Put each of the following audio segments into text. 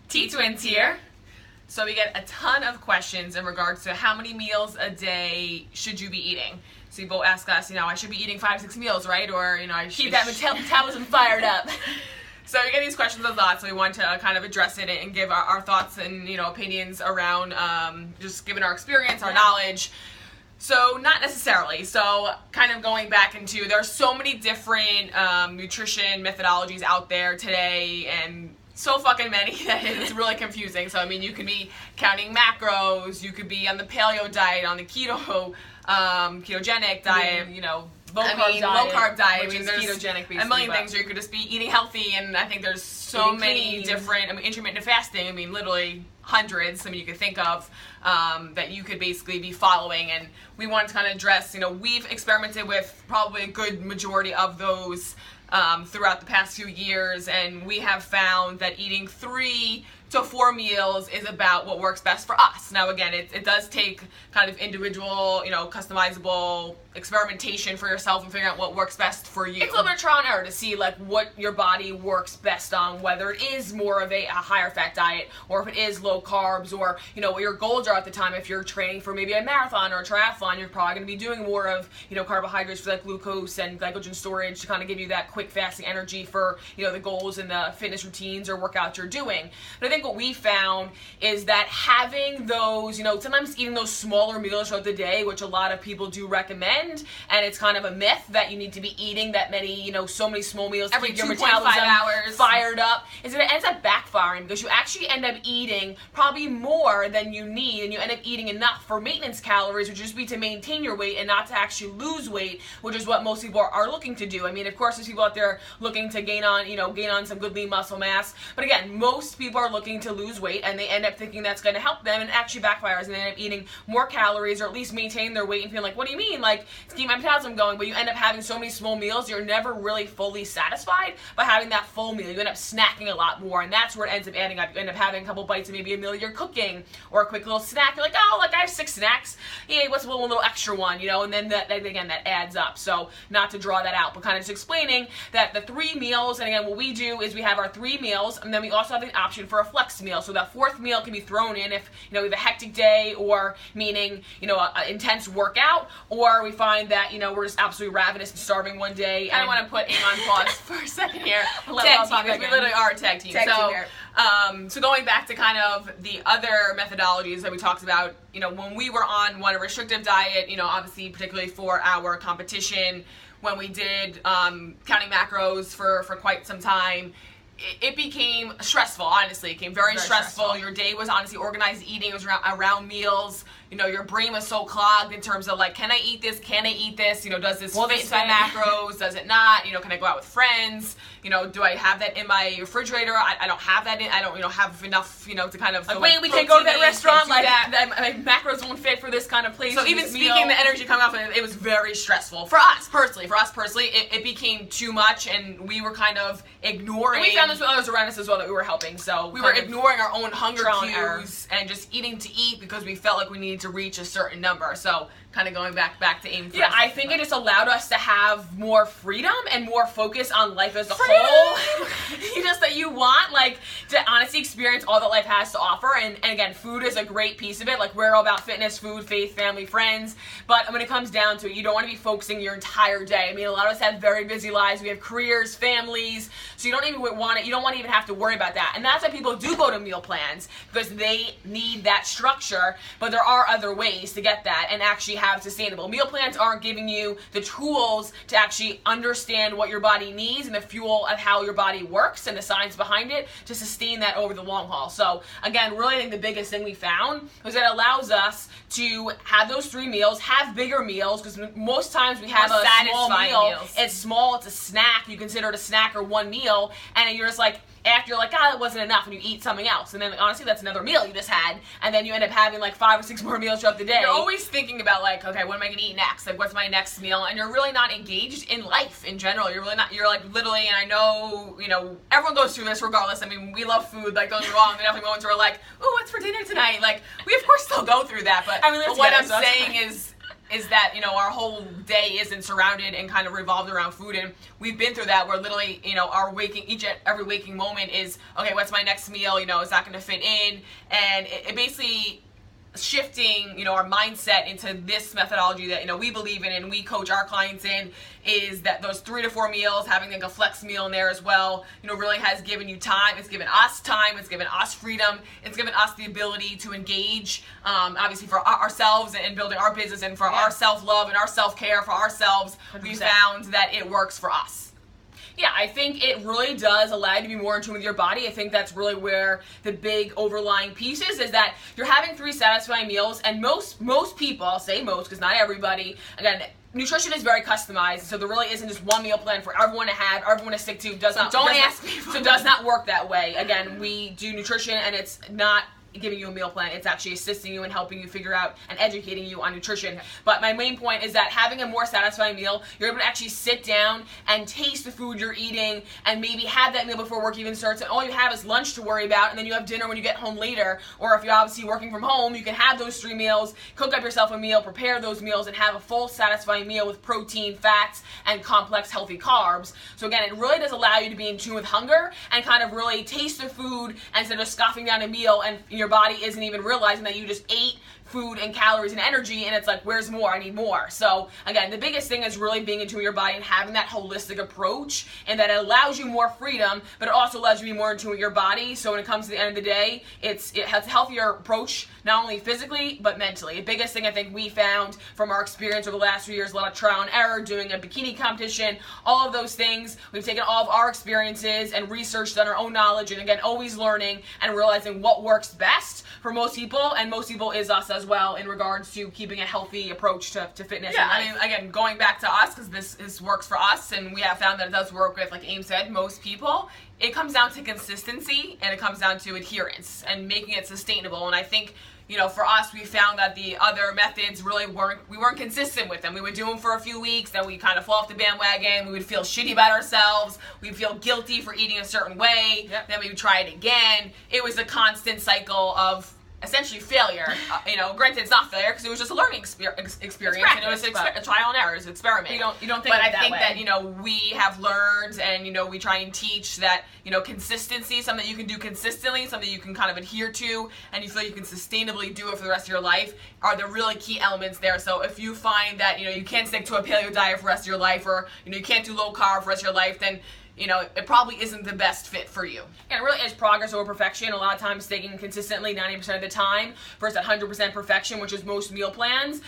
T-Twins here. So we get a ton of questions in regards to how many meals a day should you be eating. So you both ask us, I should be eating 5-6 meals, right? Or, I should keep that metabolism fired up. So we get these questions a lot, so we want to kind of address it and give our thoughts and, opinions around just giving our experience, our knowledge. So not necessarily. So kind of going back into, there are so many different nutrition methodologies out there today, and so fucking many that it's really confusing. So you could be counting macros, you could be on the paleo diet, on the keto, ketogenic diet, low carb diet, which is ketogenic, basically, a million things, or you could just be eating healthy, and I think there's so many different, intermittent fasting, literally hundreds, you could think of, that you could basically be following, and we wanted to kind of address, we've experimented with probably a good majority of those throughout the past few years, and we have found that eating 3 to 4 meals is about what works best for us. Now again, it does take kind of individual, customizable experimentation for yourself and figuring out what works best for you. It's a little bit of trial and error to see what your body works best on, whether it is more of a higher fat diet, or if it is low carbs, or what your goals are at the time. If you're training for maybe a marathon or a triathlon, you're probably going to be doing more of carbohydrates for glucose and glycogen storage to kind of give you that quick fasting energy for the goals and the fitness routines or workouts you're doing. But I think what we found is that having those, sometimes eating those smaller meals throughout the day, which a lot of people do recommend, and it's kind of a myth that you need to be eating that many, so many small meals every to keep your 2.5 metabolism hours fired up, is that it ends up backfiring, because you actually end up eating probably more than you need, and you end up eating enough for maintenance calories, which would just be to maintain your weight and not to actually lose weight, which is what most people are looking to do. Of course, there's people out there looking to gain on some good lean muscle mass, but again, most people are looking to lose weight, and they end up thinking that's going to help them, and it actually backfires, and they end up eating more calories, or at least maintain their weight and feeling like, what do you mean? To keep my metabolism going, but you end up having so many small meals, you're never really fully satisfied by having that full meal. You end up snacking a lot more, and that's where it ends up adding up. You end up having a couple bites of maybe a meal you're cooking, or a quick little snack. You're like, I have 6 snacks. Hey, what's one little extra one, and then that adds up. So not to draw that out, but kind of just explaining that the 3 meals, and again, what we do is we have our 3 meals, and then we also have the option for a flex meal. So that 4th meal can be thrown in if, we have a hectic day, or meaning, an intense workout, or we find that, we're just absolutely ravenous and starving one day. I want to put AIM on pause for a second here. Tag team, we literally are a tag team. So going back to kind of the other methodologies that we talked about, when we were on a restrictive diet, obviously particularly for our competition, when we did counting macros for quite some time, it became stressful, honestly. It became very stressful. Your day was honestly organized eating. It was around meals. Your brain was so clogged in terms of can I eat this? Can I eat this? Does this fit my macros? Does it not? Can I go out with friends? Do I have that in my refrigerator? I don't have that in. I don't, have enough, to kind of. Wait, we can't go to that restaurant. My macros won't fit for this kind of place. So even speaking, the energy coming off of it was very stressful for us personally. It became too much, and we were kind of ignoring. And we found this with others around us as well that we were helping. So we were ignoring our own hunger cues and just eating to eat because we felt like we needed to reach a certain number. So kind of going back to AIM. Yeah, I think it just allowed us to have more freedom and more focus on life as a whole. Just that you want, to honestly experience all that life has to offer. And again, food is a great piece of it. We're all about fitness, food, faith, family, friends. But when it comes down to it, you don't want to be focusing your entire day. A lot of us have very busy lives. We have careers, families. So you don't want to even have to worry about that. And that's why people do go to meal plans, because they need that structure. But there are other ways to get that and actually have sustainable. Meal plans aren't giving you the tools to actually understand what your body needs and the fuel of how your body works and the science behind it to sustain that over the long haul. So again, really I think the biggest thing we found was that it allows us to have those 3 meals, have bigger meals, because most times we have a small meal. It's small, it's a snack. You consider it a snack or one meal, and you're just after you're that wasn't enough, and you eat something else, and then honestly that's another meal you just had, and then you end up having 5 or 6 more meals throughout the day. You're always thinking about okay, what am I gonna eat next? What's my next meal? And you're really not engaged in life in general. You're really not. You're literally, and I know everyone goes through this regardless. We love food. Don't get me wrong. There are definitely moments where ooh, what's for dinner tonight? We of course still go through that, but what I'm saying is is that, you know, our whole day isn't surrounded and kind of revolved around food. And we've been through that where literally, you know, our every waking moment is, okay, what's my next meal? You know, is that going to fit in? And it basically shifting, you know, our mindset into this methodology that, you know, we believe in and we coach our clients in, is that those 3 to 4 meals, having like a flex meal in there as well, you know, really has given you time. It's given us time. It's given us freedom. It's given us the ability to engage, obviously for ourselves and building our business, and for our self-love and our self-care for ourselves. 100%. We found that it works for us. Yeah, I think it really does allow you to be more in tune with your body. I think that's really where the big overlying piece is that you're having 3 satisfying meals, and most people, I'll say most because not everybody, again, nutrition is very customized, so there really isn't just one meal plan for everyone to have, everyone to stick to. Don't ask me. So it does not work that way. Again, we do nutrition, and it's not giving you a meal plan. It's actually assisting you and helping you figure out and educating you on nutrition. But my main point is that having a more satisfying meal, you're able to actually sit down and taste the food you're eating and maybe have that meal before work even starts, and all you have is lunch to worry about, and then you have dinner when you get home later. Or if you're obviously working from home, you can have those 3 meals, cook up yourself a meal, prepare those meals, and have a full satisfying meal with protein, fats, and complex healthy carbs. So again, it really does allow you to be in tune with hunger and kind of really taste the food instead of scoffing down a meal and your body isn't even realizing that you just ate food and calories and energy, and it's like, where's more? I need more. So again, the biggest thing is really being in tune with your body and having that holistic approach, and that it allows you more freedom, but it also allows you to be more in tune with your body. So when it comes to the end of the day, it has a healthier approach, not only physically but mentally. The biggest thing I think we found from our experience over the last few years, a lot of trial and error, doing a bikini competition, all of those things, we've taken all of our experiences and researched on our own knowledge, and again, always learning and realizing what works best for most people, and most people is us as well in regards to keeping a healthy approach to fitness. Yeah, I mean, again, going back to us, because this works for us, and we have found that it does work with, like Aim said, most people. It comes down to consistency, and it comes down to adherence and making it sustainable. And I think, you know, for us, we found that the other methods really we weren't consistent with them. We would do them for a few weeks, then we kind of fall off the bandwagon. We would feel shitty about ourselves. We'd feel guilty for eating a certain way. Yep. Then we would try it again. It was a constant cycle of essentially failure. You know, granted, it's not failure because it was just a learning experience, and it was a trial and error, it was an experiment. You don't think but of it that way. I think that, you know, we have learned, and, you know, we try and teach that, you know, consistency, something you can do consistently, something you can kind of adhere to, and you feel you can sustainably do it for the rest of your life, are the really key elements there. So if you find that, you know, you can't stick to a paleo diet for the rest of your life, or, you know, you can't do low carb for the rest of your life, then, you know, it probably isn't the best fit for you. And it really is progress over perfection. A lot of times sticking consistently 90% of the time versus 100% perfection, which is most meal plans,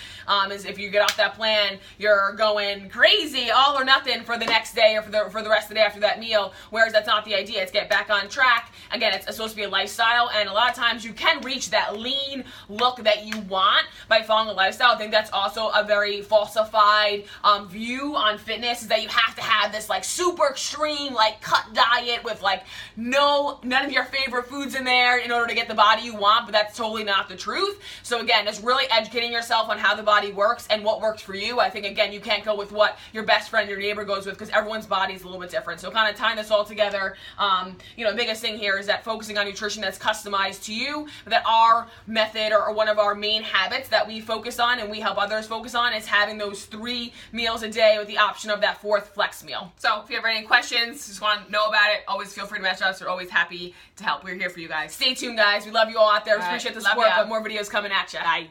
is if you get off that plan, you're going crazy, all or nothing for the next day or for the rest of the day after that meal, whereas that's not the idea. It's get back on track. Again, it's supposed to be a lifestyle, and a lot of times you can reach that lean look that you want by following a lifestyle. I think that's also a very falsified view on fitness, is that you have to have this like super extreme like cut diet with like none of your favorite foods in there in order to get the body you want, but that's totally not the truth. So again, just really educating yourself on how the body works and what works for you. I think, again, you can't go with what your best friend, your neighbor goes with, because everyone's body is a little bit different. So kind of tying this all together, you know, the biggest thing here is that focusing on nutrition that's customized to you, that our method or one of our main habits that we focus on and we help others focus on is having those 3 meals a day with the option of that 4th flex meal. So if you have any questions, just want to know about it, always feel free to message us. We're always happy to help. We're here for you guys. Stay tuned, guys. We love you all out there. We appreciate the support, but more videos coming at you. Bye.